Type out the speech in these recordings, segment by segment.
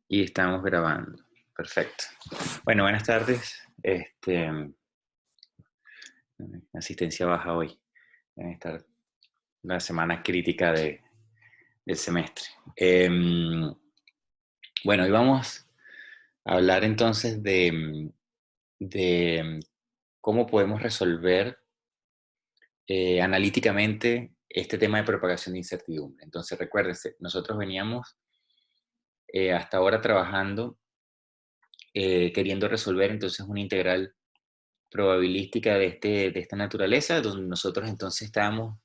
Y estamos grabando. Perfecto. Bueno, buenas tardes. Asistencia baja hoy. En esta la semana crítica del semestre. Bueno, hoy vamos a hablar entonces de cómo podemos resolver analíticamente este tema de propagación de incertidumbre. Entonces, recuérdense, nosotros veníamos hasta ahora trabajando, queriendo resolver entonces una integral probabilística de esta naturaleza, donde nosotros entonces estábamos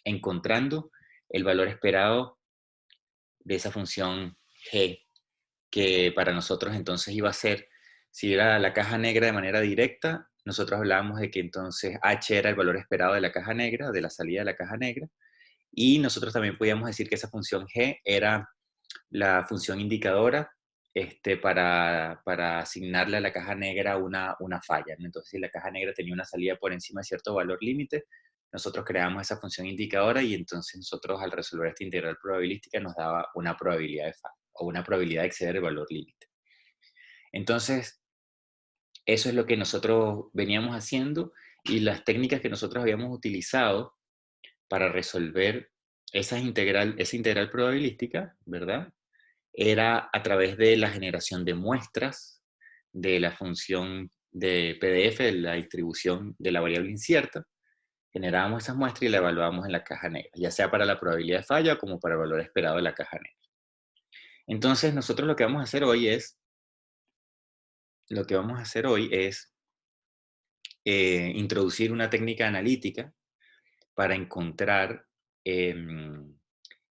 encontrando el valor esperado de esa función g, que para nosotros entonces iba a ser, si era la caja negra de manera directa, nosotros hablábamos de que entonces h era el valor esperado de la caja negra, de la salida de la caja negra, y nosotros también podíamos decir que esa función g era la función indicadora para asignarle a la caja negra una falla, ¿no? Entonces, si la caja negra tenía una salida por encima de cierto valor límite, nosotros creamos esa función indicadora y entonces nosotros al resolver esta integral probabilística nos daba una probabilidad de falla o una probabilidad de exceder el valor límite. Entonces, eso es lo que nosotros veníamos haciendo y las técnicas que nosotros habíamos utilizado para resolver esa integral probabilística, ¿verdad? Era a través de la generación de muestras de la función de PDF, de la distribución de la variable incierta. Generábamos esas muestras y la evaluábamos en la caja negra, ya sea para la probabilidad de falla como para el valor esperado de la caja negra. Entonces, nosotros lo que vamos a hacer hoy es introducir una técnica analítica para encontrar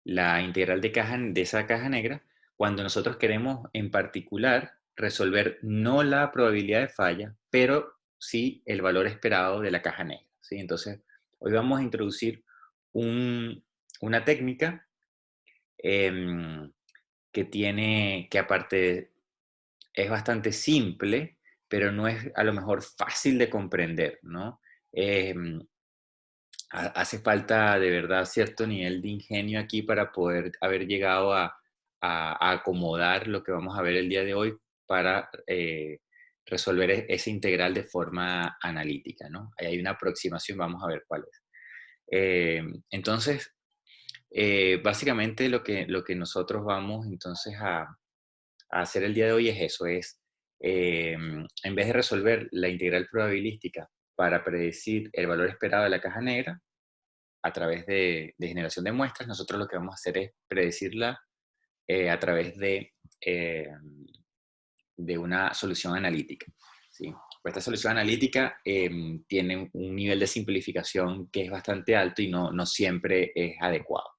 la integral de esa caja negra cuando nosotros queremos en particular resolver no la probabilidad de falla, pero sí el valor esperado de la caja negra, ¿sí? Entonces, hoy vamos a introducir una técnica eh, que aparte es bastante simple, pero no es a lo mejor fácil de comprender, ¿no? Eh, Hace falta de verdad cierto nivel de ingenio aquí para poder haber llegado a acomodar lo que vamos a ver el día de hoy para resolver esa integral de forma analítica, ¿no? Ahí hay una aproximación, vamos a ver cuál es. Entonces, básicamente lo que nosotros vamos entonces a hacer el día de hoy es eso, en vez de resolver la integral probabilística para predecir el valor esperado de la caja negra, a través de generación de muestras, nosotros lo que vamos a hacer es predecirla a través de una solución analítica, ¿sí? Pues esta solución analítica tiene un nivel de simplificación que es bastante alto y no siempre es adecuado.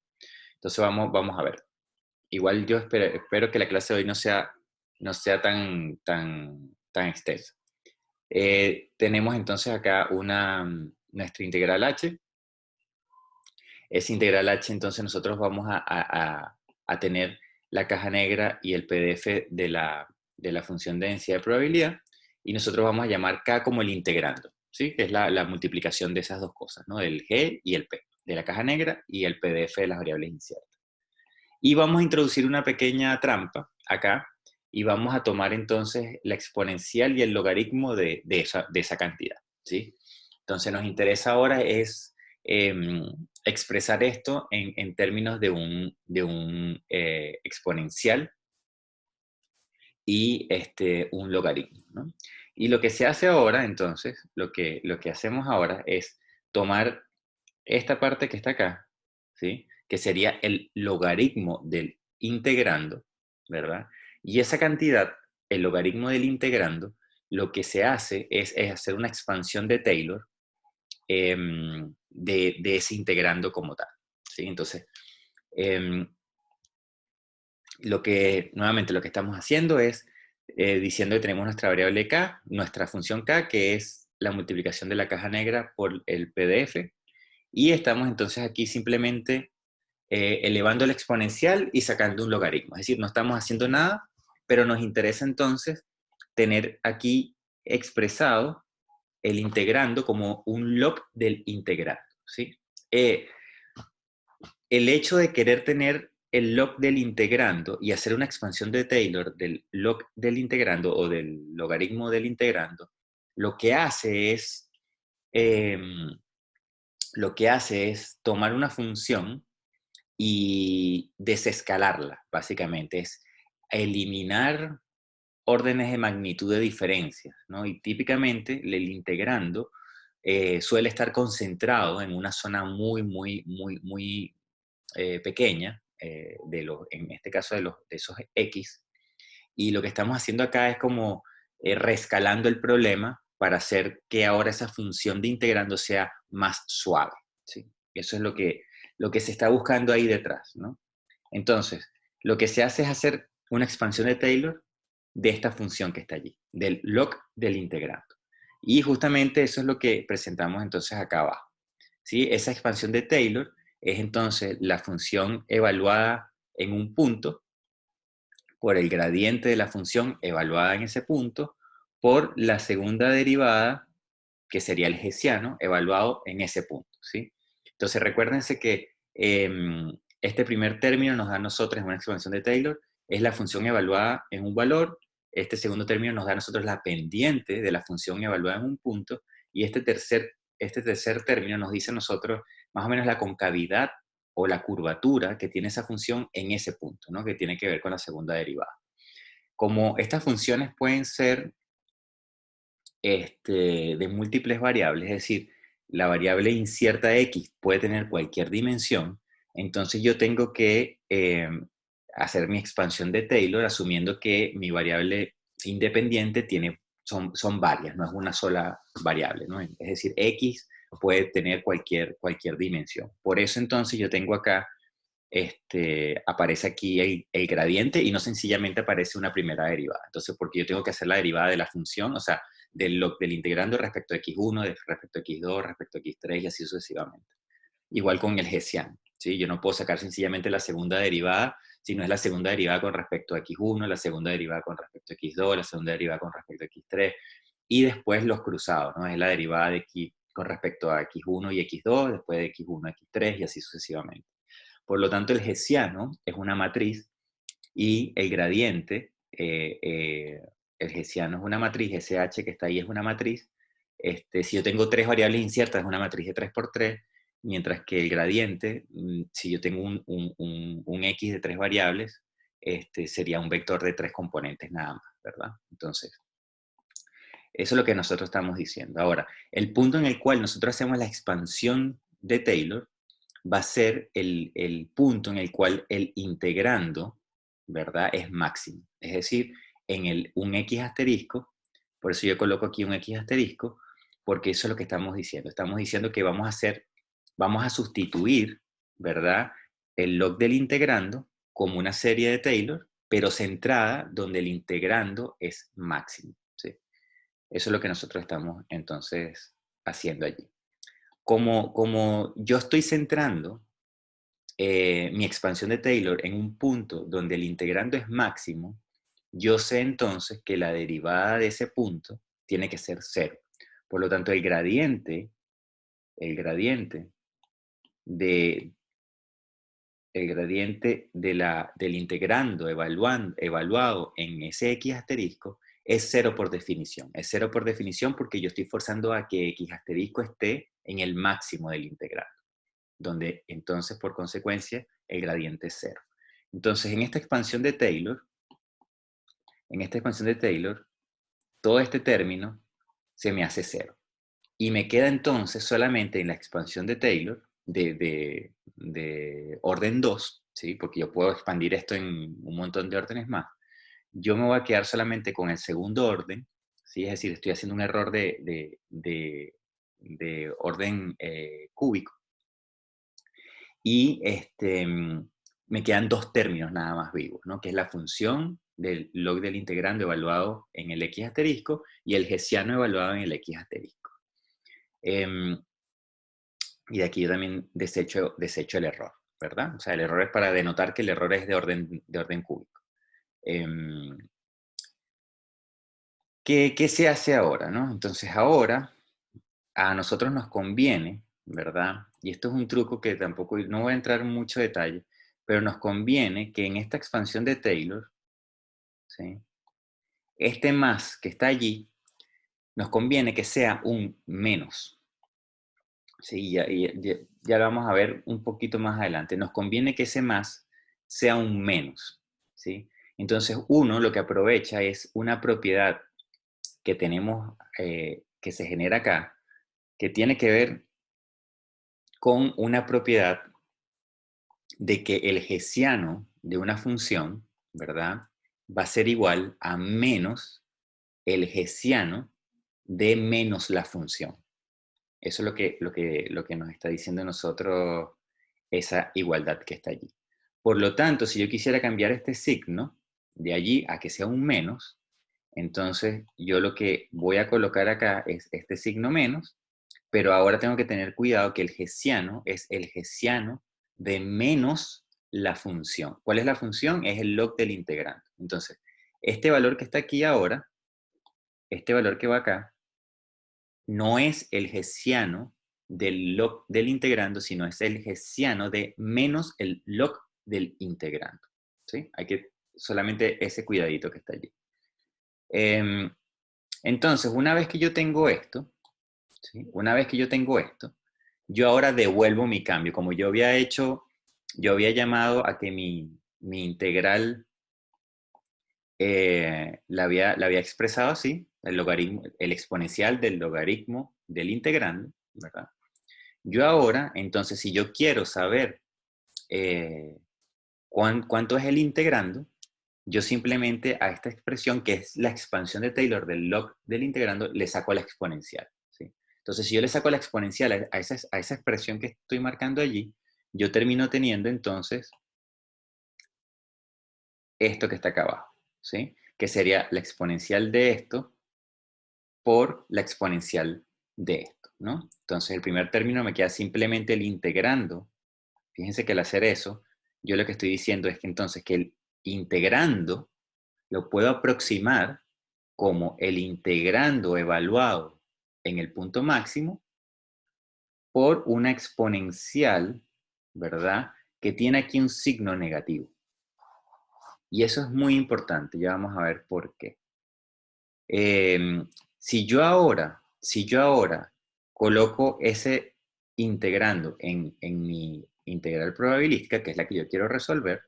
Entonces vamos a ver. Igual yo espero que la clase de hoy no sea tan extensa. Tenemos entonces acá nuestra integral h. Esa integral h, entonces nosotros vamos a tener la caja negra y el PDF de la función de densidad de probabilidad, y nosotros vamos a llamar k como el integrando, ¿sí? Que es la multiplicación de esas dos cosas, ¿no? Del g y el p, de la caja negra y el PDF de las variables inciertas. Y vamos a introducir una pequeña trampa acá, y vamos a tomar entonces la exponencial y el logaritmo de esa cantidad, ¿sí? Entonces nos interesa ahora es expresar esto en términos de un exponencial y un logaritmo, ¿no? Y lo que se hace ahora, entonces, lo que hacemos ahora es tomar esta parte que está acá, ¿sí? Que sería el logaritmo del integrando, ¿verdad? Y esa cantidad, el logaritmo del integrando, lo que se hace es hacer una expansión de Taylor de ese integrando como tal, ¿sí? Entonces, eh, nuevamente lo que estamos haciendo es diciendo que tenemos nuestra variable k, nuestra función k, que es la multiplicación de la caja negra por el PDF, y estamos entonces aquí simplemente elevando el exponencial y sacando un logaritmo. Es decir, no estamos haciendo nada, pero nos interesa entonces tener aquí expresado el integrando como un log del integrando, ¿sí? El hecho de querer tener el log del integrando y hacer una expansión de Taylor del log del integrando o del logaritmo del integrando, lo que hace es, tomar una función y desescalarla, básicamente. Es eliminar órdenes de magnitud de diferencias, ¿no? Y típicamente el integrando suele estar concentrado en una zona muy pequeña, en este caso de esos X, y lo que estamos haciendo acá es como rescalando el problema para hacer que ahora esa función de integrando sea más suave, ¿sí? Eso es lo que se está buscando ahí detrás, ¿no? Entonces, lo que se hace es hacer una expansión de Taylor de esta función que está allí, del log del integrando. Y justamente eso es lo que presentamos entonces acá abajo, ¿sí? Esa expansión de Taylor es entonces la función evaluada en un punto por el gradiente de la función evaluada en ese punto por la segunda derivada, que sería el hessiano, evaluado en ese punto, ¿sí? Entonces recuérdense que este primer término nos da a nosotros una expansión de Taylor, es la función evaluada en un valor, este segundo término nos da a nosotros la pendiente de la función evaluada en un punto, y este tercer término nos dice a nosotros más o menos la concavidad o la curvatura que tiene esa función en ese punto, ¿no? Que tiene que ver con la segunda derivada. Como estas funciones pueden ser de múltiples variables, es decir, la variable incierta x puede tener cualquier dimensión, entonces yo tengo que hacer mi expansión de Taylor asumiendo que mi variable independiente son varias, no es una sola variable, ¿no? Es decir, x puede tener cualquier dimensión. Por eso entonces yo tengo acá aparece aquí el gradiente y no sencillamente aparece una primera derivada. Entonces, porque yo tengo que hacer la derivada de la función, o sea, del integrando respecto a x1, respecto a x2, respecto a x3 y así sucesivamente. Igual con el hessiano, ¿sí? Yo no puedo sacar sencillamente la segunda derivada, sino es la segunda derivada con respecto a x1, la segunda derivada con respecto a x2, la segunda derivada con respecto a x3, y después los cruzados, ¿no? Es la derivada de x con respecto a x1 y x2, después de x1 a x3 y así sucesivamente. Por lo tanto, el hessiano es una matriz y el gradiente, el hessiano es una matriz, SH que está ahí es una matriz. Si yo tengo tres variables inciertas, es una matriz de 3 por 3, mientras que el gradiente, si yo tengo un X de tres variables, sería un vector de tres componentes nada más, ¿verdad? Entonces, eso es lo que nosotros estamos diciendo. Ahora, el punto en el cual nosotros hacemos la expansión de Taylor va a ser el punto en el cual el integrando, ¿verdad?, es máximo. Es decir, un X asterisco, por eso yo coloco aquí un X asterisco, porque eso es lo que estamos diciendo. Estamos diciendo que vamos a sustituir, ¿verdad?, el log del integrando como una serie de Taylor, pero centrada donde el integrando es máximo, ¿sí? Eso es lo que nosotros estamos entonces haciendo allí. Como yo estoy centrando mi expansión de Taylor en un punto donde el integrando es máximo, yo sé entonces que la derivada de ese punto tiene que ser cero. Por lo tanto, de, del integrando evaluado en ese X asterisco es cero por definición. Es cero por definición porque yo estoy forzando a que X asterisco esté en el máximo del integrando, donde entonces, por consecuencia, el gradiente es cero. Entonces, en esta expansión de Taylor, todo este término se me hace cero. Y me queda entonces solamente en la expansión de Taylor, de orden 2, ¿sí? Porque yo puedo expandir esto en un montón de órdenes más. Yo me voy a quedar solamente con el segundo orden, ¿sí? Es decir, estoy haciendo un error de orden cúbico. Y me quedan dos términos nada más vivos, ¿no? Que es la función del log del integrando evaluado en el X asterisco y el hessiano evaluado en el X asterisco. Y de aquí yo también desecho el error, ¿verdad? O sea, el error es para denotar que el error es de orden cúbico. ¿Qué se hace ahora, no? Entonces ahora a nosotros nos conviene, ¿verdad? Y esto es un truco que tampoco, no voy a entrar en mucho detalle, pero nos conviene que en esta expansión de Taylor, ¿sí? Este más que está allí, nos conviene que sea un menos. Sí, ya lo vamos a ver un poquito más adelante. Nos conviene que ese más sea un menos, ¿sí? Entonces, uno lo que aprovecha es una propiedad que tenemos, que se genera acá, que tiene que ver con una propiedad de que el hessiano de una función, ¿verdad? Va a ser igual a menos el hessiano de menos la función. Eso es lo que nos está diciendo a nosotros esa igualdad que está allí. Por lo tanto, si yo quisiera cambiar este signo de allí a que sea un menos, entonces yo lo que voy a colocar acá es este signo menos, pero ahora tengo que tener cuidado que el hessiano es el hessiano de menos la función. ¿Cuál es la función? Es el log del integrante. Entonces, este valor que está aquí ahora, este valor que va acá, no es el hessiano del log del integrando, sino es el hessiano de menos el log del integrando. ¿Sí? Hay que solamente ese cuidadito que está allí. Entonces, una vez que yo tengo esto, ¿sí? Una vez que yo tengo esto, yo ahora devuelvo mi cambio. Como yo había hecho, yo había llamado a que mi integral la había expresado así, el logaritmo, el exponencial del logaritmo del integrando, ¿verdad? Yo ahora, entonces, si yo quiero saber eh, cuánto es el integrando, yo simplemente a esta expresión, que es la expansión de Taylor del log del integrando, le saco la exponencial, ¿sí? Entonces, si yo le saco la exponencial a esa expresión que estoy marcando allí, yo termino teniendo entonces esto que está acá abajo, ¿sí? Que sería la exponencial de esto por la exponencial de esto, ¿no? Entonces, el primer término me queda simplemente el integrando. Fíjense que al hacer eso, yo lo que estoy diciendo es que entonces que el integrando lo puedo aproximar como el integrando evaluado en el punto máximo por una exponencial, ¿verdad? Que tiene aquí un signo negativo. Y eso es muy importante, ya vamos a ver por qué. Si yo ahora coloco ese integrando en mi integral probabilística, que es la que yo quiero resolver,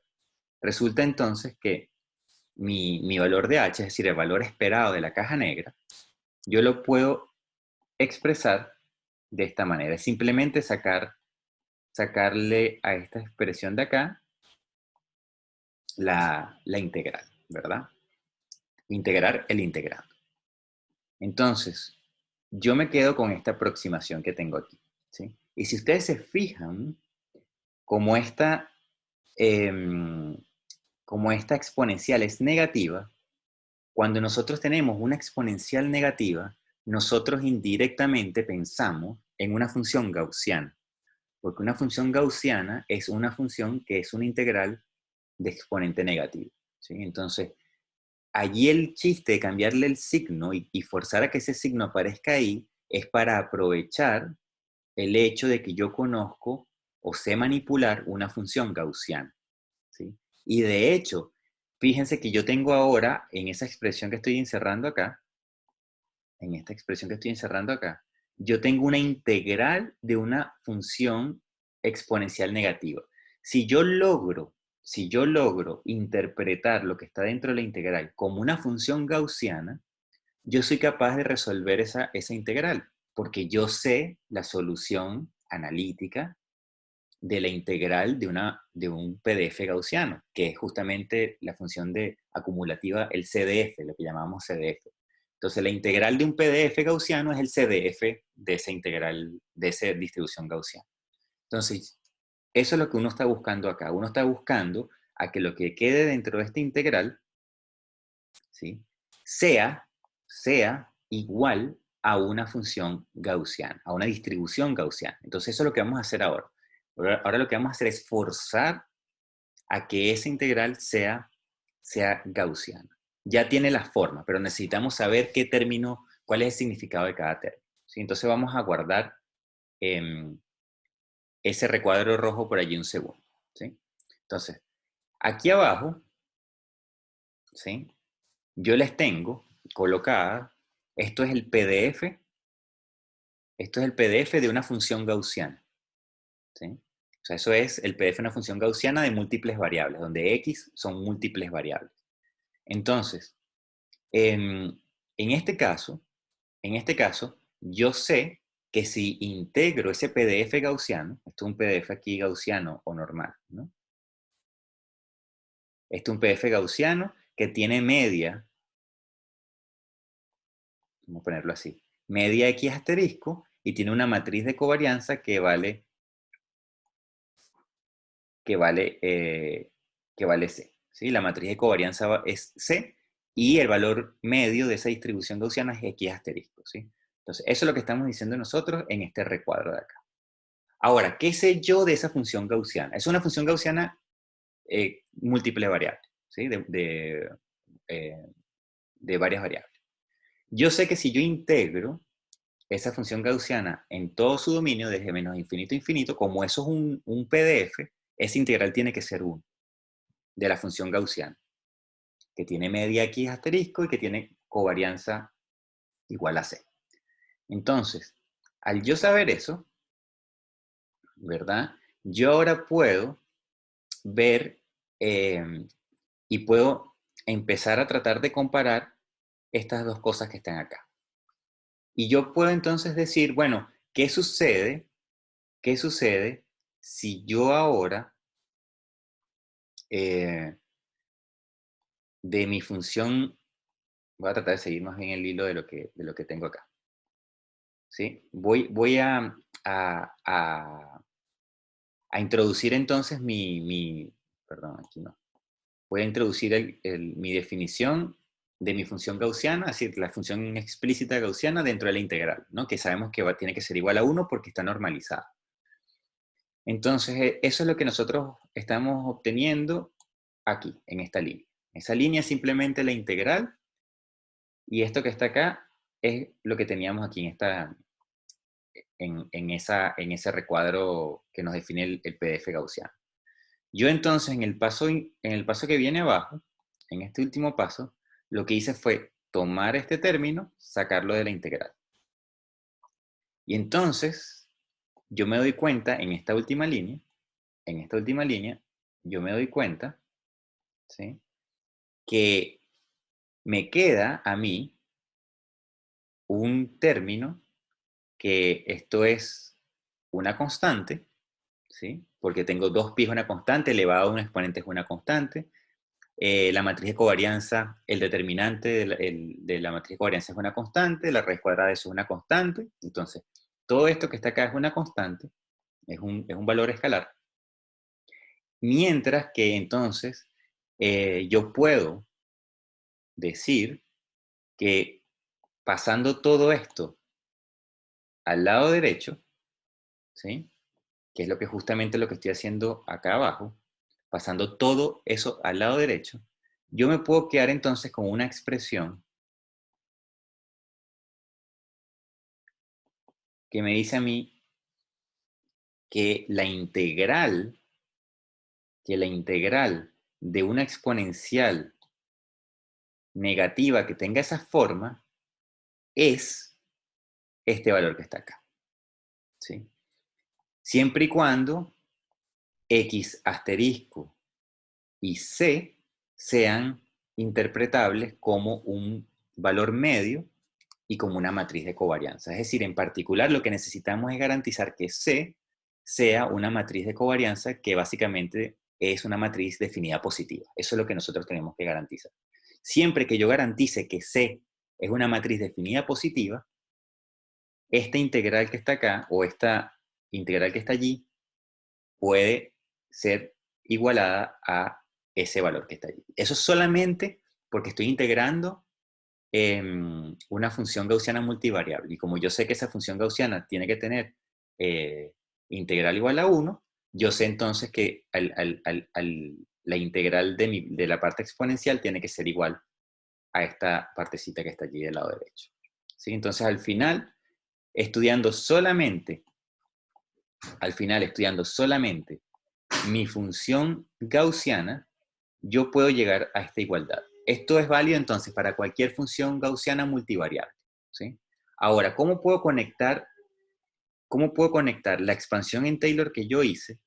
resulta entonces que mi valor de h, es decir, el valor esperado de la caja negra, yo lo puedo expresar de esta manera. Es simplemente sacarle a esta expresión de acá la integral, ¿verdad? Integrar el integrando. Entonces, yo me quedo con esta aproximación que tengo aquí, ¿sí? Y si ustedes se fijan, como esta, em, como esta exponencial es negativa, cuando nosotros tenemos una exponencial negativa, nosotros indirectamente pensamos en una función gaussiana, porque una función gaussiana es una función que es una integral de exponente negativo, ¿sí? Entonces, allí el chiste de cambiarle el signo y forzar a que ese signo aparezca ahí es para aprovechar el hecho de que yo conozco o sé manipular una función gaussiana, ¿sí? Y de hecho, fíjense que yo tengo ahora en esa expresión que estoy encerrando acá, en esta expresión que estoy encerrando acá, yo tengo una integral de una función exponencial negativa. Si yo logro, si yo logro interpretar lo que está dentro de la integral como una función gaussiana, yo soy capaz de resolver esa integral, porque yo sé la solución analítica de la integral de un PDF gaussiano, que es justamente la función de acumulativa, el CDF, lo que llamamos CDF. Entonces, la integral de un PDF gaussiano es el CDF de esa integral, de esa distribución gaussiana. Entonces, eso es lo que uno está buscando acá. Uno está buscando a que lo que quede dentro de esta integral, ¿sí?, sea igual a una función gaussiana, a una distribución gaussiana. Entonces, eso es lo que vamos a hacer ahora. Ahora lo que vamos a hacer es forzar a que esa integral sea gaussiana. Ya tiene la forma, pero necesitamos saber qué término, cuál es el significado de cada término, ¿sí? Entonces vamos a guardar ese recuadro rojo por allí un segundo, ¿sí? Entonces, aquí abajo, ¿sí? Yo les tengo colocada, esto es el PDF, esto es el PDF de una función gaussiana, ¿sí? O sea, eso es el PDF de una función gaussiana de múltiples variables, donde X son múltiples variables. Entonces, en este caso, yo sé que si integro ese PDF gaussiano, esto es un PDF aquí gaussiano o normal, ¿no? Este es un PDF gaussiano que tiene media, vamos a ponerlo así, media X asterisco, y tiene una matriz de covarianza que vale, que vale C. ¿Sí? La matriz de covarianza es C, y el valor medio de esa distribución gaussiana es X asterisco. ¿Sí? Entonces, eso es lo que estamos diciendo nosotros en este recuadro de acá. Ahora, ¿qué sé yo de esa función gaussiana? Es una función gaussiana múltiple variables, ¿sí? De varias variables. Yo sé que si yo integro esa función gaussiana en todo su dominio, desde menos infinito a infinito, como eso es un PDF, esa integral tiene que ser 1 de la función gaussiana, que tiene media X asterisco y que tiene covarianza igual a C. Entonces, al yo saber eso, ¿verdad? Yo ahora puedo ver y puedo empezar a tratar de comparar estas dos cosas que están acá. Y yo puedo entonces decir, bueno, ¿qué sucede? ¿Qué sucede si yo ahora de mi función, voy a tratar de seguir más bien el hilo de lo que tengo acá? ¿Sí? Voy a introducir entonces perdón, aquí no. Voy a introducir mi definición de mi función gaussiana, es decir, la función explícita gaussiana dentro de la integral, ¿no? Que sabemos que tiene que ser igual a 1 porque está normalizada. Entonces, eso es lo que nosotros estamos obteniendo aquí, en esta línea. Esa línea es simplemente la integral, y esto que está acá es lo que teníamos aquí en ese recuadro que nos define el PDF gaussiano. Yo entonces, en el paso que viene abajo, en este último paso, lo que hice fue tomar este término, sacarlo de la integral. Y entonces, yo me doy cuenta en esta última línea, yo me doy cuenta, ¿sí? Que me queda a mí un término que esto es una constante, ¿sí? Porque tengo 2π es una constante, elevado a un exponente es una constante. La matriz de covarianza, el determinante de la matriz de covarianza es una constante, la raíz cuadrada de eso es una constante. Entonces, todo esto que está acá es una constante, es un valor escalar. Mientras que entonces yo puedo decir que pasando todo esto al lado derecho, ¿sí? Que es lo que justamente lo que estoy haciendo acá abajo, pasando todo eso al lado derecho, yo me puedo quedar entonces con una expresión que me dice a mí que la integral de una exponencial negativa que tenga esa forma es este valor que está acá, ¿sí? Siempre y cuando X asterisco y C sean interpretables como un valor medio y como una matriz de covarianza. Es decir, en particular lo que necesitamos es garantizar que C sea una matriz de covarianza que básicamente es una matriz definida positiva. Eso es lo que nosotros tenemos que garantizar. Siempre que yo garantice que C es una matriz definida positiva, esta integral que está acá o esta integral que está allí puede ser igualada a ese valor que está allí. Eso solamente porque estoy integrando una función gaussiana multivariable. Y como yo sé que esa función gaussiana tiene que tener integral igual a 1, yo sé entonces que la integral de la parte exponencial tiene que ser igual a esta partecita que está allí del lado derecho. ¿Sí? Entonces, estudiando solamente mi función gaussiana, yo puedo llegar a esta igualdad. Esto es válido entonces para cualquier función gaussiana multivariable, ¿sí? Ahora, ¿cómo puedo conectar la expansión en Taylor que yo hice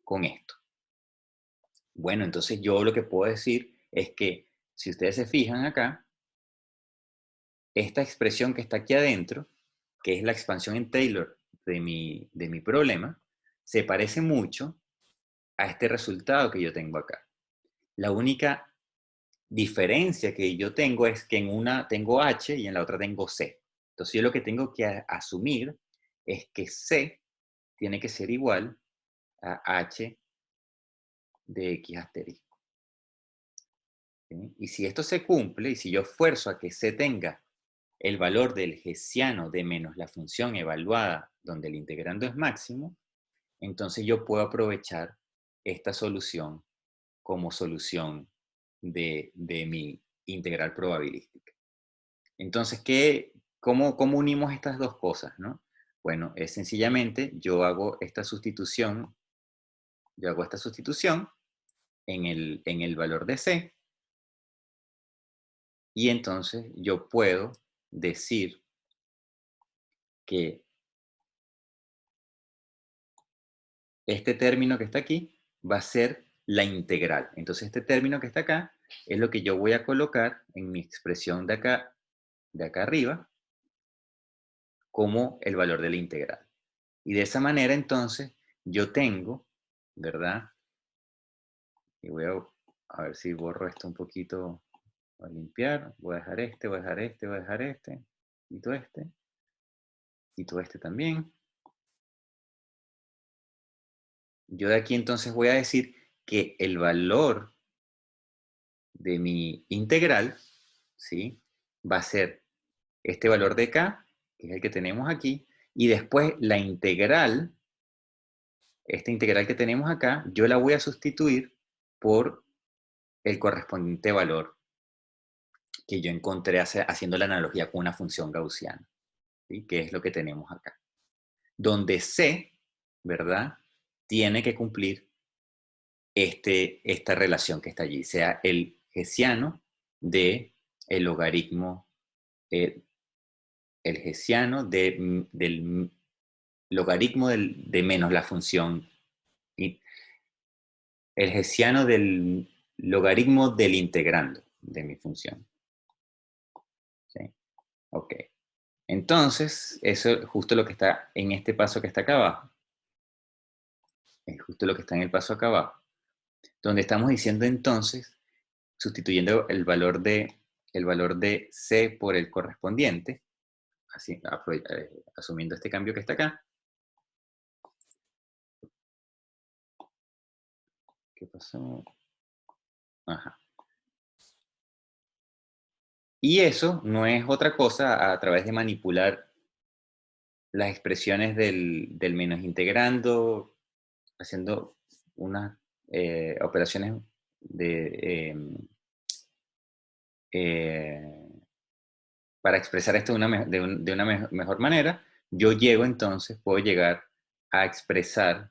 con esto? Bueno, entonces yo lo que puedo decir es que, si ustedes se fijan acá, esta expresión que está aquí adentro, que es la expansión en Taylor de mi problema, se parece mucho a este resultado que yo tengo acá. La única diferencia que yo tengo es que en una tengo H y en la otra tengo C. Entonces yo lo que tengo que asumir es que C tiene que ser igual a H de X asterisco. ¿Sí? Y si esto se cumple, y si yo esfuerzo a que C tenga el valor del hessiano de menos la función evaluada donde el integrando es máximo, entonces yo puedo aprovechar esta solución como solución de mi integral probabilística. Entonces, cómo unimos estas dos cosas, ¿no? Bueno, es sencillamente yo hago esta sustitución en el valor de C, y entonces yo puedo decir que este término que está aquí va a ser la integral. Entonces este término que está acá es lo que yo voy a colocar en mi expresión de acá arriba, como el valor de la integral. Y de esa manera entonces yo tengo, ¿verdad? Y voy a ver si borro esto un poquito, voy a limpiar, voy a dejar este, voy a dejar este, voy a dejar este, y todo este también. Yo de aquí entonces voy a decir que el valor de mi integral, ¿sí? Va a ser este valor de k, que es el que tenemos aquí, y después la integral, esta integral que tenemos acá, yo la voy a sustituir por el correspondiente valor que yo encontré haciendo la analogía con una función gaussiana, ¿sí? Que es lo que tenemos acá. Donde C, ¿verdad? Tiene que cumplir esta relación que está allí, sea el hessiano de el logaritmo, el hessiano del logaritmo de menos la función, y el hessiano del logaritmo del integrando de mi función. ¿Sí? Ok. Entonces, eso es justo lo que está en este paso que está acá abajo. Es justo lo que está en el paso acá abajo. Donde estamos diciendo entonces, sustituyendo el valor de C por el correspondiente, así, asumiendo este cambio que está acá. ¿Qué pasó? Ajá. Y eso no es otra cosa a través de manipular las expresiones del menos integrando, haciendo unas operaciones de, eh, para expresar esto de una mejor manera. Yo llego entonces, puedo llegar a expresar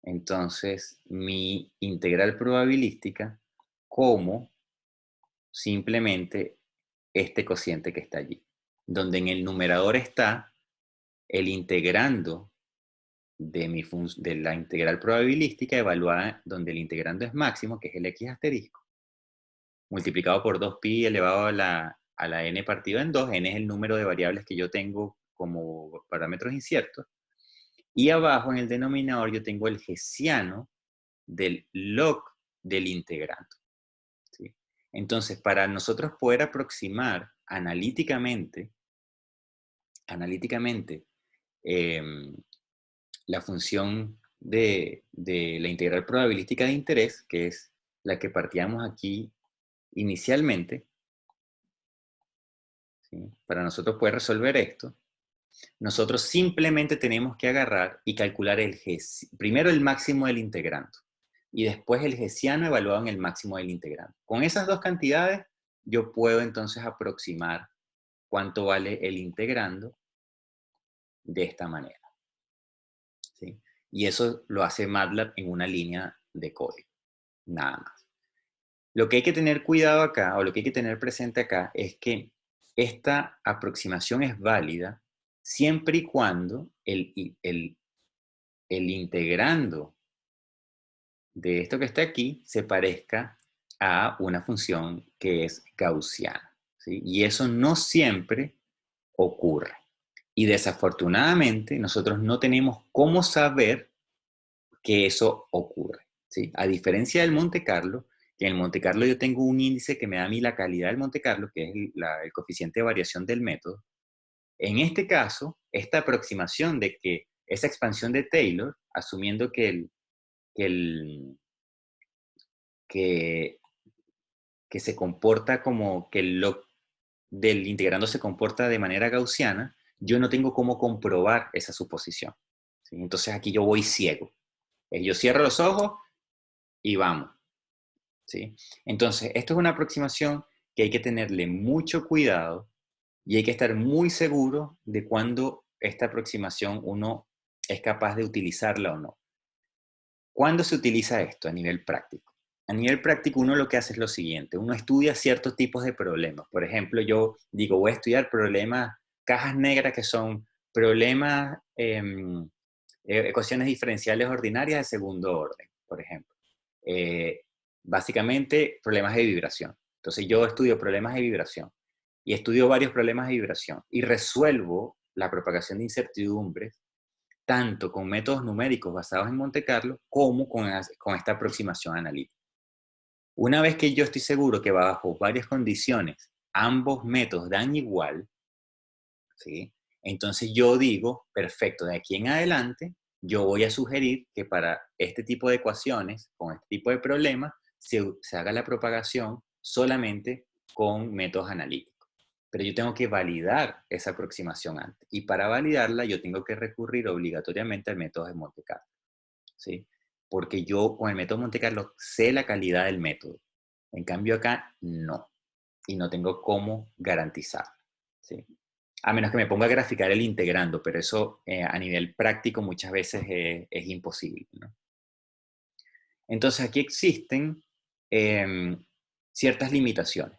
entonces mi integral probabilística como simplemente este cociente que está allí, donde en el numerador está el integrando de la integral probabilística evaluada donde el integrando es máximo, que es el x asterisco, multiplicado por 2pi elevado a la n partido en 2. N es el número de variables que yo tengo como parámetros inciertos. Y abajo en el denominador yo tengo el hessiano del log del integrando. ¿Sí? Entonces, para nosotros poder aproximar analíticamente eh, la función de la integral probabilística de interés, que es la que partíamos aquí inicialmente, ¿sí? Para nosotros poder resolver esto, nosotros simplemente tenemos que agarrar y calcular primero el máximo del integrando y después el hessiano evaluado en el máximo del integrando. Con esas dos cantidades, yo puedo entonces aproximar cuánto vale el integrando de esta manera. ¿Sí? Y eso lo hace MATLAB en una línea de código, nada más. Lo que hay que tener cuidado acá, o lo que hay que tener presente acá, es que esta aproximación es válida siempre y cuando el integrando de esto que está aquí se parezca a una función que es gaussiana, ¿sí? Y eso no siempre ocurre. Y desafortunadamente nosotros no tenemos cómo saber que eso ocurre, ¿sí? A diferencia del Monte Carlo, que en el Monte Carlo yo tengo un índice que me da a mí la calidad del Monte Carlo, que es el coeficiente de variación del método. En este caso, esta aproximación de que esa expansión de Taylor, asumiendo que, el, que, que se comporta como que el log del integrando se comporta de manera gaussiana, yo no tengo cómo comprobar esa suposición, ¿sí? Entonces aquí yo voy ciego. Yo cierro los ojos y vamos, ¿sí? Entonces, esto es una aproximación que hay que tenerle mucho cuidado y hay que estar muy seguro de cuándo esta aproximación uno es capaz de utilizarla o no. ¿Cuándo se utiliza esto a nivel práctico? A nivel práctico uno lo que hace es lo siguiente, uno estudia ciertos tipos de problemas. Por ejemplo, yo digo, voy a estudiar problemas, cajas negras que son problemas, ecuaciones diferenciales ordinarias de segundo orden, por ejemplo. Eh, Básicamente, problemas de vibración. Entonces yo estudio problemas de vibración y estudio varios problemas de vibración y resuelvo la propagación de incertidumbres tanto con métodos numéricos basados en Monte Carlo como con esta aproximación analítica. Una vez que yo estoy seguro que bajo varias condiciones ambos métodos dan igual, ¿sí? Entonces yo digo, perfecto, de aquí en adelante yo voy a sugerir que para este tipo de ecuaciones, con este tipo de problemas, se haga la propagación solamente con métodos analíticos. Pero yo tengo que validar esa aproximación antes. Y para validarla yo tengo que recurrir obligatoriamente al método de Monte Carlo, ¿sí? Porque yo con el método Monte Carlo sé la calidad del método. En cambio acá no. Y no tengo cómo garantizarlo, ¿sí? A menos que me ponga a graficar el integrando, pero eso a nivel práctico muchas veces es imposible, ¿no? Entonces aquí existen eh, ciertas limitaciones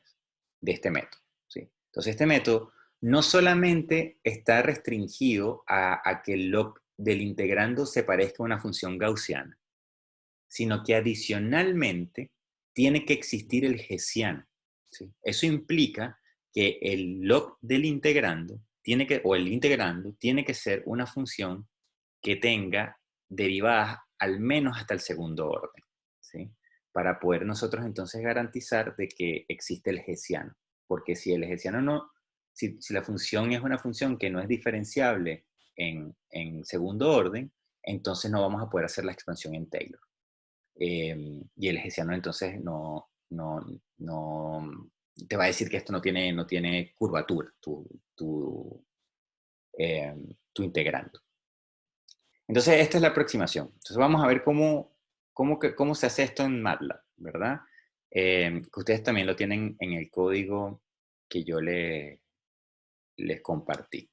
de este método, ¿sí? Entonces este método no solamente está restringido a que el log del integrando se parezca a una función gaussiana, sino que adicionalmente tiene que existir el hessiano, ¿sí? Eso implica que el log del integrando o el integrando tiene que ser una función que tenga derivadas al menos hasta el segundo orden, ¿sí? Para poder nosotros entonces garantizar de que existe el hessiano. Porque si el hessiano no, si la función es una función que no es diferenciable en segundo orden, entonces no vamos a poder hacer la expansión en Taylor. Y el hessiano entonces no te va a decir que esto no tiene curvatura, tu integrando. Entonces, esta es la aproximación. Entonces, vamos a ver cómo se hace esto en MATLAB, ¿verdad? Que ustedes también lo tienen en el código que yo les compartí.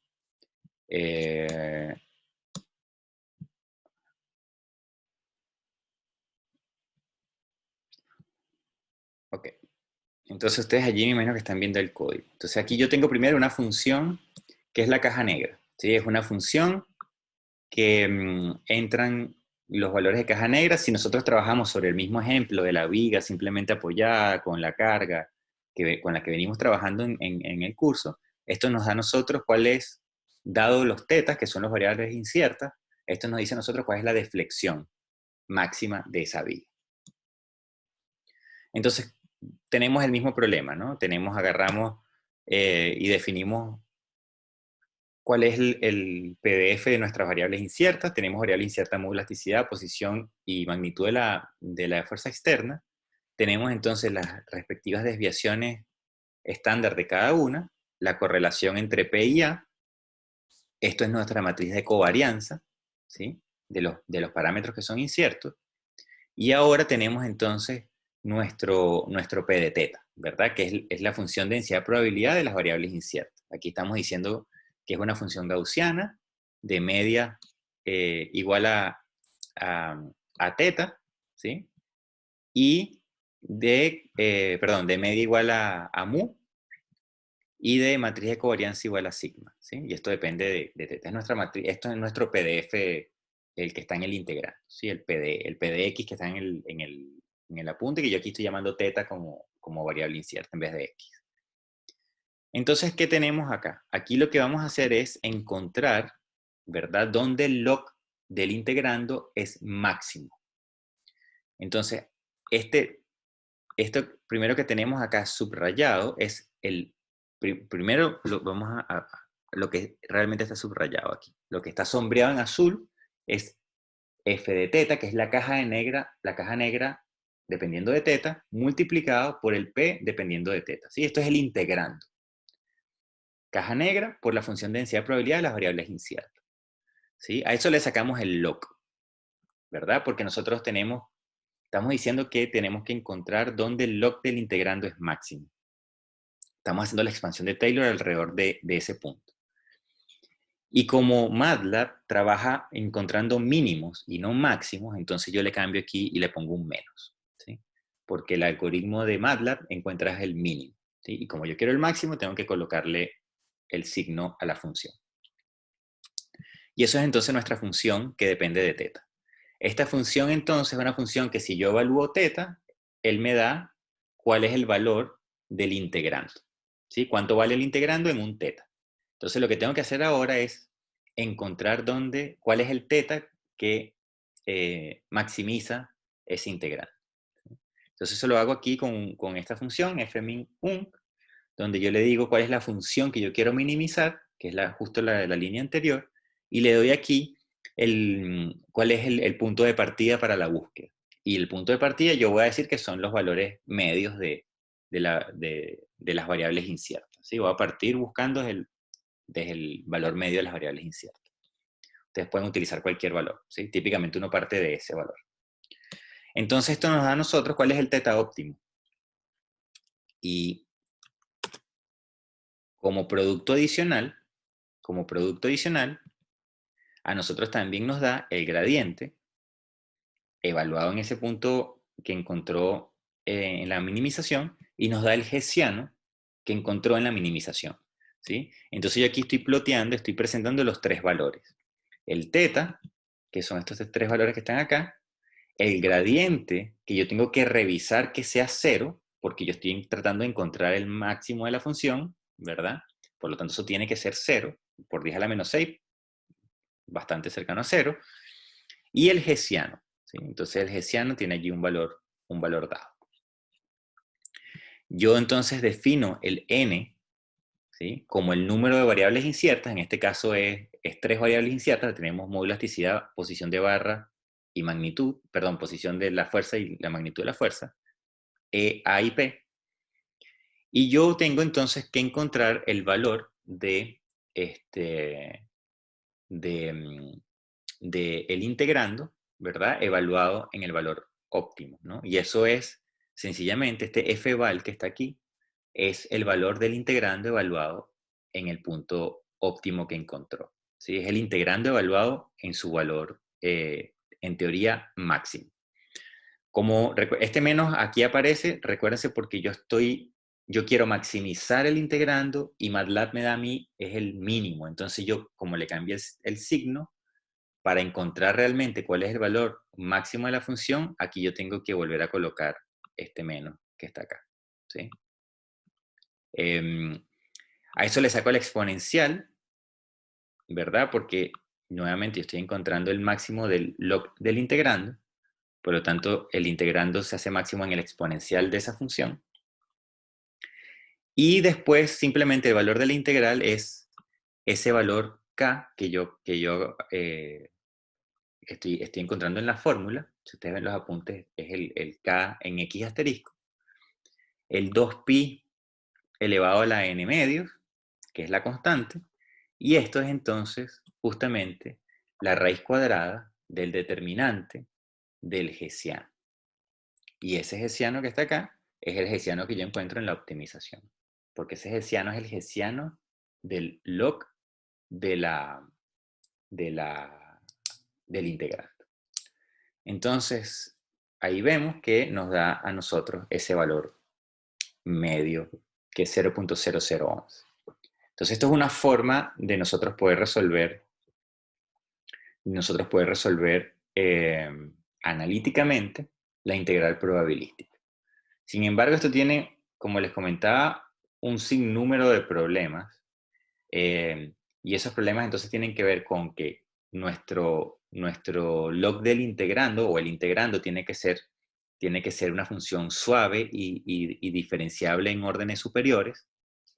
Ok. Entonces, ustedes allí me imagino que están viendo el código. Entonces, aquí yo tengo primero una función que es la caja negra, ¿sí? Es una función que entran los valores de caja negra. Si nosotros trabajamos sobre el mismo ejemplo de la viga simplemente apoyada con la carga con la que venimos trabajando en el curso, esto nos da a nosotros cuál es, dado los tetas, que son las variables inciertas, esto nos dice a nosotros cuál es la deflexión máxima de esa viga. Entonces, tenemos el mismo problema, ¿no? Agarramos y definimos cuál es el PDF de nuestras variables inciertas. Tenemos variable incierta módulo elasticidad, posición y magnitud de la fuerza externa. Tenemos entonces las respectivas desviaciones estándar de cada una, la correlación entre P y A. Esto es nuestra matriz de covarianza, ¿sí? De los parámetros que son inciertos. Y ahora tenemos entonces nuestro P de teta, ¿verdad? Que es la función de densidad de probabilidad de las variables inciertas. Aquí estamos diciendo que es una función gaussiana de media igual a a teta, ¿sí? Y de media igual a mu, y de matriz de covarianza igual a sigma, ¿sí? Y esto depende de teta. Es nuestra matriz, esto es nuestro PDF, el que está en el integrando, ¿sí? El PDX que está en el apunte, que yo aquí estoy llamando teta como variable incierta en vez de x. Entonces, ¿qué tenemos acá? Aquí lo que vamos a hacer es encontrar, ¿verdad?, dónde el log del integrando es máximo. Entonces, esto primero que tenemos acá subrayado es primero lo que realmente está subrayado aquí. Lo que está sombreado en azul es f de teta, que es la caja negra dependiendo de teta, multiplicado por el p dependiendo de teta, ¿sí? Esto es el integrando. Caja negra por la función de densidad de probabilidad de las variables inciertas, ¿sí? A eso le sacamos el log, ¿verdad? Porque nosotros estamos diciendo que tenemos que encontrar dónde el log del integrando es máximo. Estamos haciendo la expansión de Taylor alrededor de ese punto. Y como MATLAB trabaja encontrando mínimos y no máximos, entonces yo le cambio aquí y le pongo un menos, ¿sí? Porque el algoritmo de MATLAB encuentra el mínimo, ¿sí? Y como yo quiero el máximo, tengo que colocarle el signo a la función. Y eso es entonces nuestra función que depende de teta. Esta función entonces es una función que si yo evalúo teta, él me da cuál es el valor del integrando, ¿sí? ¿Cuánto vale el integrando en un teta? Entonces lo que tengo que hacer ahora es encontrar cuál es el teta que maximiza ese integrando. Entonces eso lo hago aquí con esta función fmin_unc, donde yo le digo cuál es la función que yo quiero minimizar, que es justo la línea anterior, y le doy aquí cuál es el punto de partida para la búsqueda. Y el punto de partida yo voy a decir que son los valores medios de las variables inciertas, ¿sí? Voy a partir buscando desde el valor medio de las variables inciertas. Ustedes pueden utilizar cualquier valor, ¿sí? Típicamente uno parte de ese valor. Entonces esto nos da a nosotros cuál es el teta óptimo. Y como producto adicional, a nosotros también nos da el gradiente evaluado en ese punto que encontró en la minimización y nos da el hessiano que encontró en la minimización, ¿sí? Entonces yo aquí estoy ploteando, estoy presentando los tres valores. El teta, que son estos tres valores que están acá, el gradiente, que yo tengo que revisar que sea cero, porque yo estoy tratando de encontrar el máximo de la función, ¿verdad? Por lo tanto, eso tiene que ser 0, por 10 a la menos 6, bastante cercano a 0. Y el hessiano, ¿sí? Entonces el hessiano tiene allí un valor dado. Yo entonces defino el n, ¿sí?, como el número de variables inciertas, en este caso es 3 variables inciertas, tenemos módulo elasticidad, posición de barra y magnitud, perdón, posición de la fuerza y la magnitud de la fuerza, E, A y P. Y yo tengo entonces que encontrar el valor de el integrando, ¿verdad?, evaluado en el valor óptimo, ¿no? Y eso es, sencillamente, este fval que está aquí, es el valor del integrando evaluado en el punto óptimo que encontró, ¿sí? Es el integrando evaluado en su valor, en teoría, máximo. Como este menos aquí aparece, recuérdense, porque yo quiero maximizar el integrando y MATLAB me da a mí es el mínimo. Entonces yo, como le cambié el signo, para encontrar realmente cuál es el valor máximo de la función, aquí yo tengo que volver a colocar este menos que está acá, ¿sí? A eso le saco la exponencial, ¿verdad? Porque nuevamente yo estoy encontrando el máximo del log del integrando, por lo tanto el integrando se hace máximo en el exponencial de esa función. Y después simplemente el valor de la integral es ese valor k que yo estoy encontrando en la fórmula. Si ustedes ven los apuntes, es el k en x asterisco. El 2pi elevado a la n medios, que es la constante. Y esto es entonces justamente la raíz cuadrada del determinante del hessiano. Y ese hessiano que está acá es el hessiano que yo encuentro en la optimización. Porque ese hessiano es el hessiano del log del integrando. Entonces, ahí vemos que nos da a nosotros ese valor medio, que es 0.0011. Entonces, esto es una forma de nosotros poder resolver analíticamente la integral probabilística. Sin embargo, esto tiene, como les comentaba, un sinnúmero de problemas. Y esos problemas entonces tienen que ver con que nuestro log del integrando o el integrando tiene que ser una función suave y diferenciable en órdenes superiores.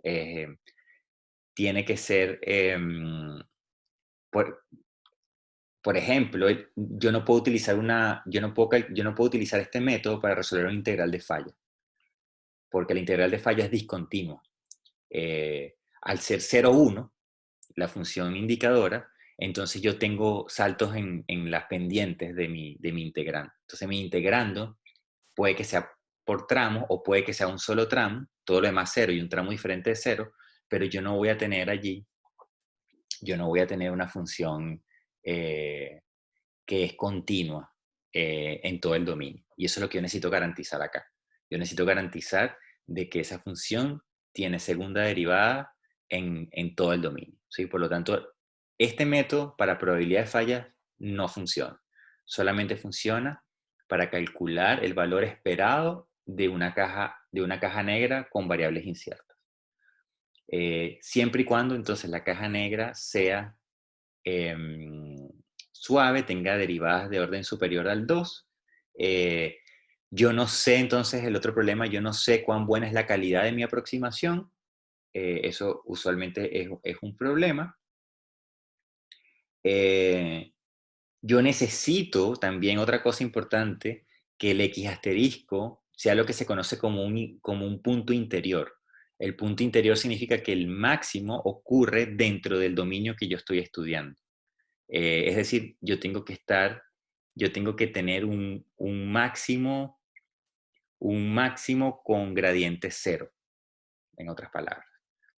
Eh, Tiene que ser, por, por ejemplo, yo no puedo utilizar este método para resolver una integral de falla, porque la integral de falla es discontinua. Al ser 0,1, la función indicadora, entonces yo tengo saltos en las pendientes de mi integrando. Entonces mi integrando puede que sea por tramo o puede que sea un solo tramo, todo lo demás cero y un tramo diferente de cero, pero yo no voy a tener allí, yo no voy a tener una función eh, que es continua en todo el dominio. Y eso es lo que yo necesito garantizar acá. Yo necesito garantizar de que esa función tiene segunda derivada en todo el dominio. ¿Sí? Por lo tanto, este método para probabilidad de fallas no funciona. Solamente funciona para calcular el valor esperado de una caja negra con variables inciertas. Siempre y cuando entonces la caja negra sea suave, tenga derivadas de orden superior al 2. Yo no sé entonces el otro problema, yo no sé cuán buena es la calidad de mi aproximación. Eso usualmente es un problema. Yo necesito también otra cosa importante, que el X asterisco sea lo que se conoce como un punto interior. El punto interior significa que el máximo ocurre dentro del dominio que yo estoy estudiando. Es decir, yo tengo que tener un máximo con gradiente cero, en otras palabras.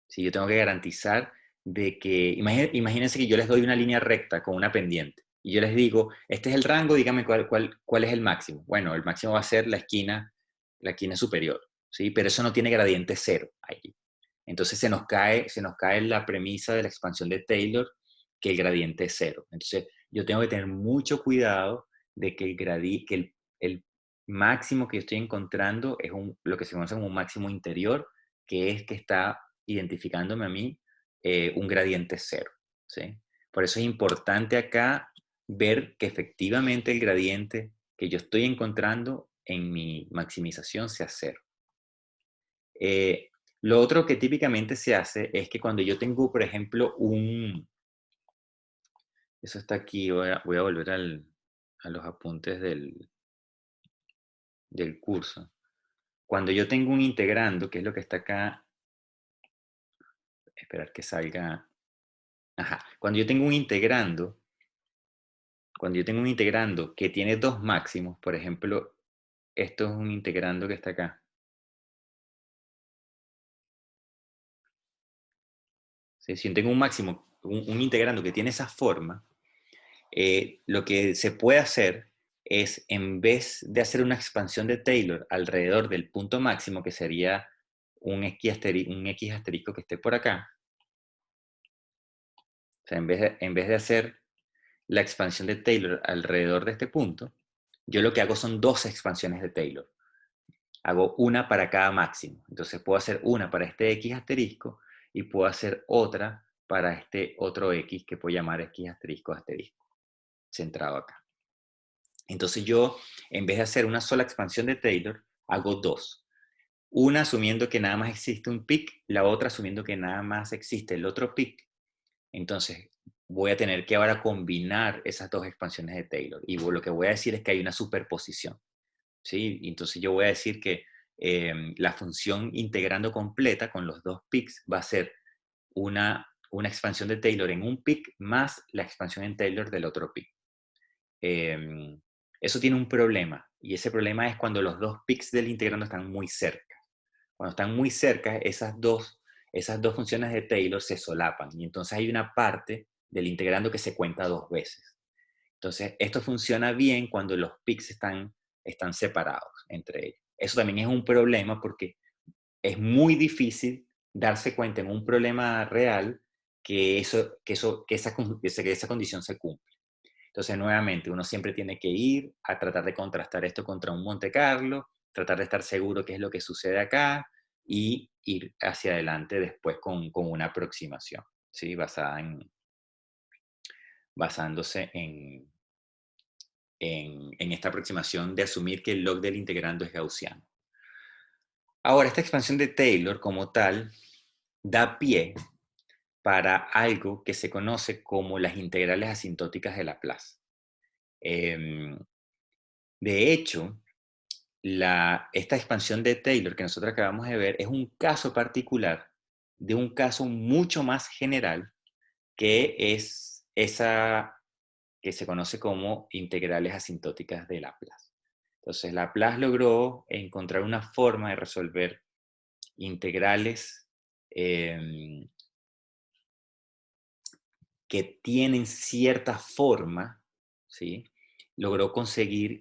Si yo tengo que garantizar de que, imagínense que yo les doy una línea recta con una pendiente y yo les digo, este es el rango, díganme cuál es el máximo. Bueno, el máximo va a ser la esquina superior, ¿sí? Pero eso no tiene gradiente cero ahí. Entonces se nos cae la premisa de la expansión de Taylor, que el gradiente es cero. Entonces yo tengo que tener mucho cuidado de que el máximo que yo estoy encontrando es lo que se conoce como un máximo interior, que es que está identificándome a mí un gradiente cero. ¿Sí? Por eso es importante acá ver que efectivamente el gradiente que yo estoy encontrando en mi maximización sea cero. Lo otro que típicamente se hace es que cuando yo tengo, por ejemplo, eso está aquí, voy a volver a los apuntes del curso. Cuando yo tengo un integrando, que es lo que está acá, esperar que salga. Ajá. Cuando yo tengo un integrando que tiene dos máximos, por ejemplo, esto es un integrando que está acá. ¿Sí? Si yo tengo un integrando que tiene esa forma, lo que se puede hacer es, en vez de hacer una expansión de Taylor alrededor del punto máximo, que sería un X asterisco que esté por acá, o sea, en vez de hacer la expansión de Taylor alrededor de este punto, yo lo que hago son dos expansiones de Taylor. Hago una para cada máximo. Entonces puedo hacer una para este X asterisco y puedo hacer otra para este otro X que puedo llamar X asterisco asterisco, centrado acá. Entonces yo, en vez de hacer una sola expansión de Taylor, hago dos. Una asumiendo que nada más existe un pic, la otra asumiendo que nada más existe el otro pic. Entonces voy a tener que ahora combinar esas dos expansiones de Taylor. Y lo que voy a decir es que hay una superposición. ¿Sí? Entonces yo voy a decir que la función integrando completa con los dos pics va a ser una expansión de Taylor en un pic más la expansión en Taylor del otro pic. Eso tiene un problema, y ese problema es cuando los dos pics del integrando están muy cerca. Cuando están muy cerca, esas dos funciones de Taylor se solapan, y entonces hay una parte del integrando que se cuenta dos veces. Entonces, esto funciona bien cuando los peaks están separados entre ellos. Eso también es un problema porque es muy difícil darse cuenta en un problema real que esa condición se cumple. Entonces, nuevamente, uno siempre tiene que ir a tratar de contrastar esto contra un Monte Carlo, tratar de estar seguro qué es lo que sucede acá y ir hacia adelante después con una aproximación, ¿sí? Basándose en esta aproximación de asumir que el log del integrando es gaussiano. Ahora, esta expansión de Taylor como tal da pie para algo que se conoce como las integrales asintóticas de Laplace. De hecho, esta expansión de Taylor que nosotros acabamos de ver es un caso particular de un caso mucho más general que es esa que se conoce como integrales asintóticas de Laplace. Entonces, Laplace logró encontrar una forma de resolver integrales que tienen cierta forma, ¿sí? Logró conseguir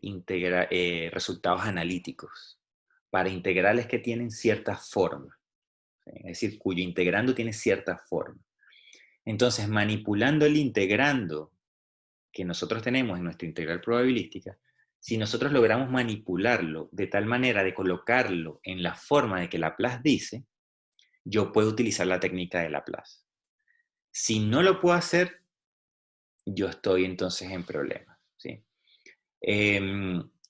resultados analíticos para integrales que tienen cierta forma, ¿sí? Es decir, cuyo integrando tiene cierta forma. Entonces, manipulando el integrando que nosotros tenemos en nuestra integral probabilística, si nosotros logramos manipularlo de tal manera de colocarlo en la forma de que Laplace dice, yo puedo utilizar la técnica de Laplace. Si no lo puedo hacer, yo estoy entonces en problemas, ¿sí?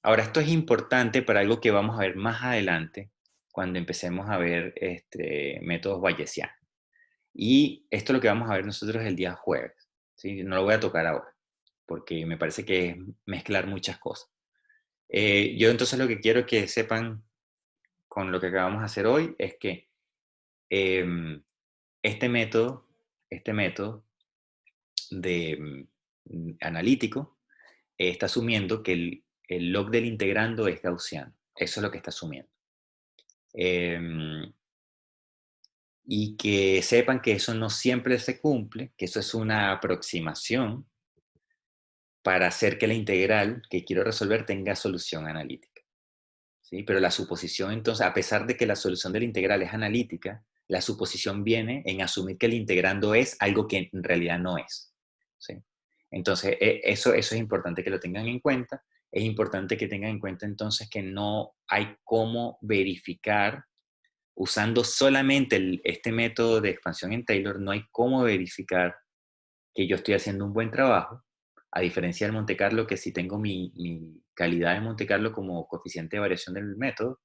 Ahora, esto es importante para algo que vamos a ver más adelante, cuando empecemos a ver métodos bayesianos. Y esto es lo que vamos a ver nosotros el día jueves, ¿sí? No lo voy a tocar ahora, porque me parece que es mezclar muchas cosas. Yo entonces lo que quiero que sepan con lo que acabamos de hacer hoy es que em, este método de analítico está asumiendo que el log del integrando es gaussiano. Eso es lo que está asumiendo. Y que sepan que eso no siempre se cumple, que eso es una aproximación para hacer que la integral que quiero resolver tenga solución analítica, ¿sí? Pero la suposición, entonces, a pesar de que la solución de la integral es analítica, la suposición viene en asumir que el integrando es algo que en realidad no es, ¿sí? Entonces, eso es importante que lo tengan en cuenta. Es importante que tengan en cuenta entonces que no hay cómo verificar, usando solamente este método de expansión en Taylor, no hay cómo verificar que yo estoy haciendo un buen trabajo, a diferencia del Monte Carlo, que si tengo mi calidad de Monte Carlo como coeficiente de variación del método,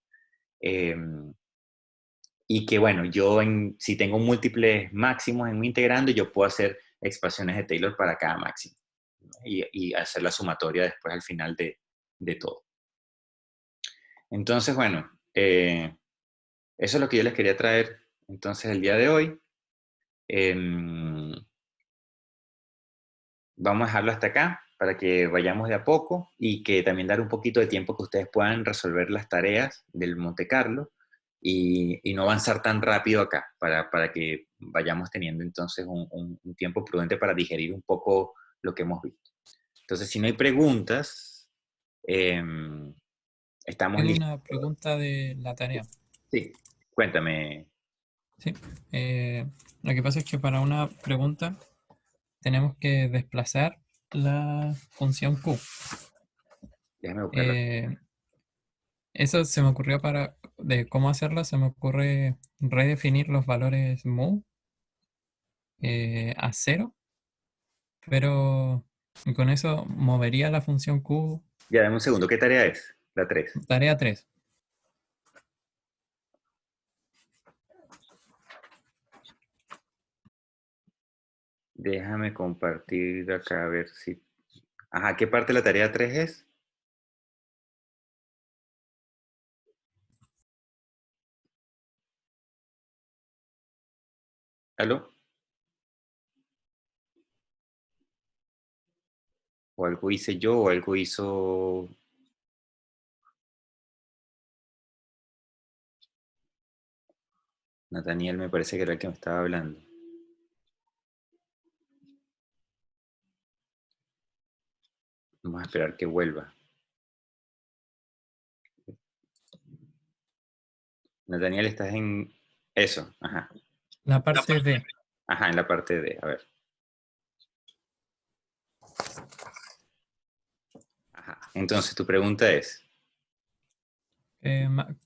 eh, y que bueno, si tengo múltiples máximos en mi integrando, yo puedo hacer expansiones de Taylor para cada máximo, ¿no? Y hacer la sumatoria después al final de todo. Entonces, bueno, eso es lo que yo les quería traer entonces el día de hoy. Vamos a dejarlo hasta acá para que vayamos de a poco y que también dar un poquito de tiempo que ustedes puedan resolver las tareas del Monte Carlo y no avanzar tan rápido acá para que vayamos teniendo entonces un tiempo prudente para digerir un poco lo que hemos visto. Entonces, si no hay preguntas, estamos Tengo listos. una pregunta de la tarea. Sí, cuéntame. Sí. Eh, lo que pasa es que para una pregunta tenemos que desplazar la función q. Déjame buscarlo. Eh, eso se me ocurrió de cómo hacerlo, se me ocurre redefinir los valores mu a cero, pero con eso movería la función q. Ya, dame un segundo. ¿Qué tarea es? La 3. Tarea 3. Déjame compartir acá a ver si... Ajá, ¿qué parte de la tarea 3 es? ¿Aló? O algo hice yo, o algo hizo Nathaniel, me parece que era el que me estaba hablando. Vamos a esperar que vuelva. Nathaniel, estás en eso. Ajá. La parte D. Ajá, en la parte D. A ver. Ajá. Entonces, tu pregunta es,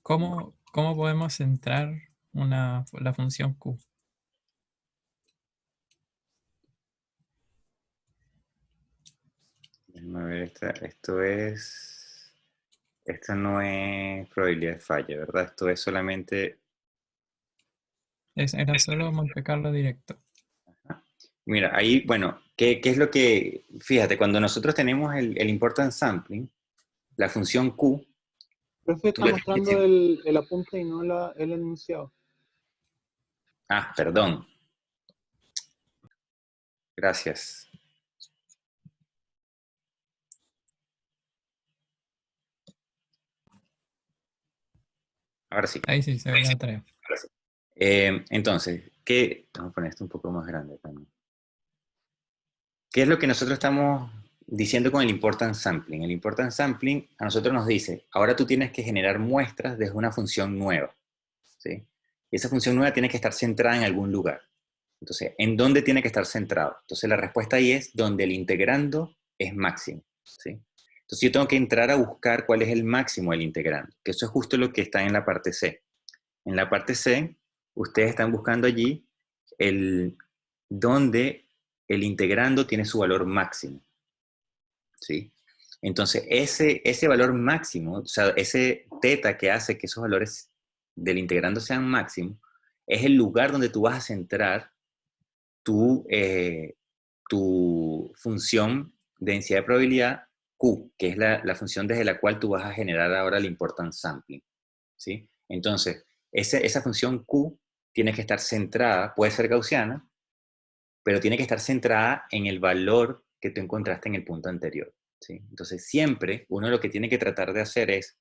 ¿Cómo podemos centrar la función Q? déjame ver, esto no es probabilidad de falla, ¿verdad? Esto es solamente, Era solo Monte Carlo directo. mira, ahí, bueno, ¿qué es lo que, fíjate, cuando nosotros tenemos el importance sampling, la función Q, Profe, tú está le tienes que mostrando el apunte y no el enunciado. perdón, gracias. Ahora sí. Ahí sí se ve la tarea. Ahora sí. Entonces, vamos a poner esto un poco más grande también. ¿Qué es lo que nosotros estamos diciendo con el importance sampling? El importance sampling a nosotros nos dice, ahora tú tienes que generar muestras desde una función nueva, ¿sí? Y esa función nueva tiene que estar centrada en algún lugar. Entonces, ¿en dónde tiene que estar centrado? Entonces, la respuesta ahí es donde el integrando es máximo, ¿sí? Entonces, yo tengo que entrar a buscar cuál es el máximo del integrando, que eso es justo lo que está en la parte C. En la parte C, ustedes están buscando allí donde el integrando tiene su valor máximo, ¿sí? Entonces, ese valor máximo, o sea, ese teta que hace que esos valores del integrando sean máximos, es el lugar donde tú vas a centrar tu función de densidad de probabilidad Q, que es la función desde la cual tú vas a generar ahora el importance sampling, ¿sí? Entonces, esa función Q tiene que estar centrada, puede ser gaussiana, pero tiene que estar centrada en el valor que tú encontraste en el punto anterior, ¿sí? Entonces, siempre uno lo que tiene que tratar de hacer es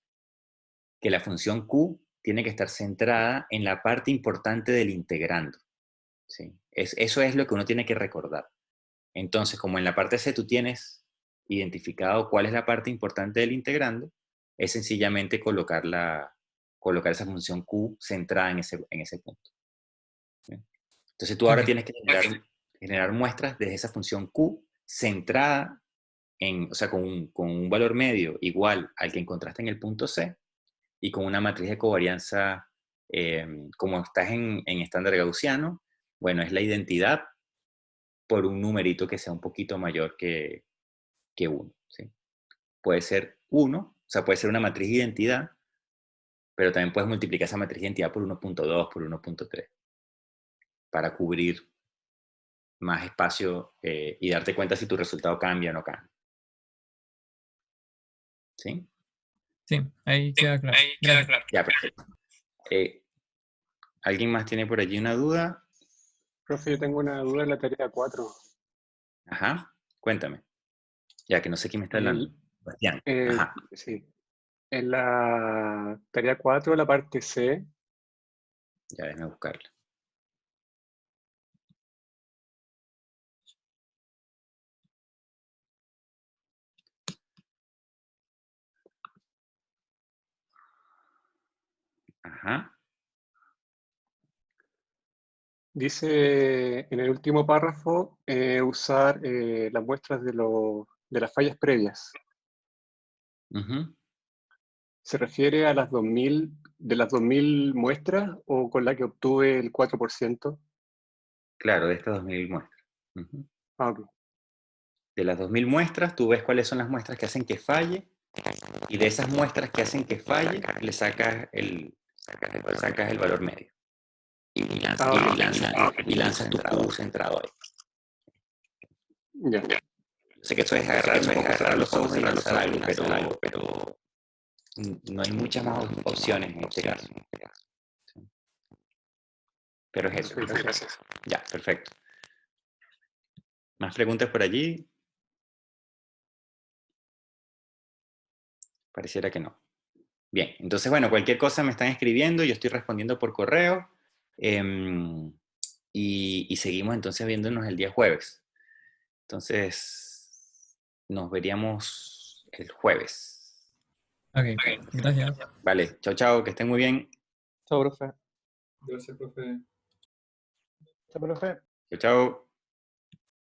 que la función Q tiene que estar centrada en la parte importante del integrando, ¿sí? Eso es lo que uno tiene que recordar. Entonces, como en la parte C tú tienes identificado cuál es la parte importante del integrando, es sencillamente colocar esa función Q centrada en ese punto, ¿sí? Entonces tú ahora Ok. tienes que generar muestras desde esa función Q centrada o sea, con un valor medio igual al que encontraste en el punto C y con una matriz de covarianza, como estás en estándar gaussiano, bueno, es la identidad por un numerito que sea un poquito mayor que 1, ¿sí? Puede ser 1, o sea, puede ser una matriz de identidad, pero también puedes multiplicar esa matriz de identidad por 1.2, por 1.3, para cubrir más espacio y darte cuenta si tu resultado cambia o no cambia. ¿Sí? Sí, ahí queda claro. Gracias. Ya, perfecto. ¿Alguien más tiene por allí una duda? Profe, yo tengo una duda en la tarea 4. Ajá, cuéntame. Ya que no sé quién me está hablando. Bastián. Ajá, Sí, en la tarea 4, la parte C, ya déjame buscarla. Ajá. dice en el último párrafo usar las muestras de las fallas previas. Ujú. ¿Se refiere a las 2000, de las 2000 muestras o con la que obtuve el 4%? Claro, de estas 2000 muestras. Ujú. Ah, ok. De las 2000 muestras, tú ves cuáles son las muestras que hacen que falle, y de esas muestras que hacen que falle, le sacas el valor medio. Y lanzas tu Q centrado ahí. Ya. Sé que eso es agarrar los ojos y lanzar algo, pero no hay muchas más opciones en este caso. Pero es eso. Perfecto, gracias. Ya, perfecto. ¿Más preguntas por allí? Pareciera que no. Bien, entonces, bueno, cualquier cosa me están escribiendo, yo estoy respondiendo por correo, y seguimos entonces viéndonos el día jueves. Entonces, nos veríamos el jueves. Ok, gracias. Vale, chao, chao, que estén muy bien. Chao, profe. Gracias, profe. Chao, profe. Chao, chao.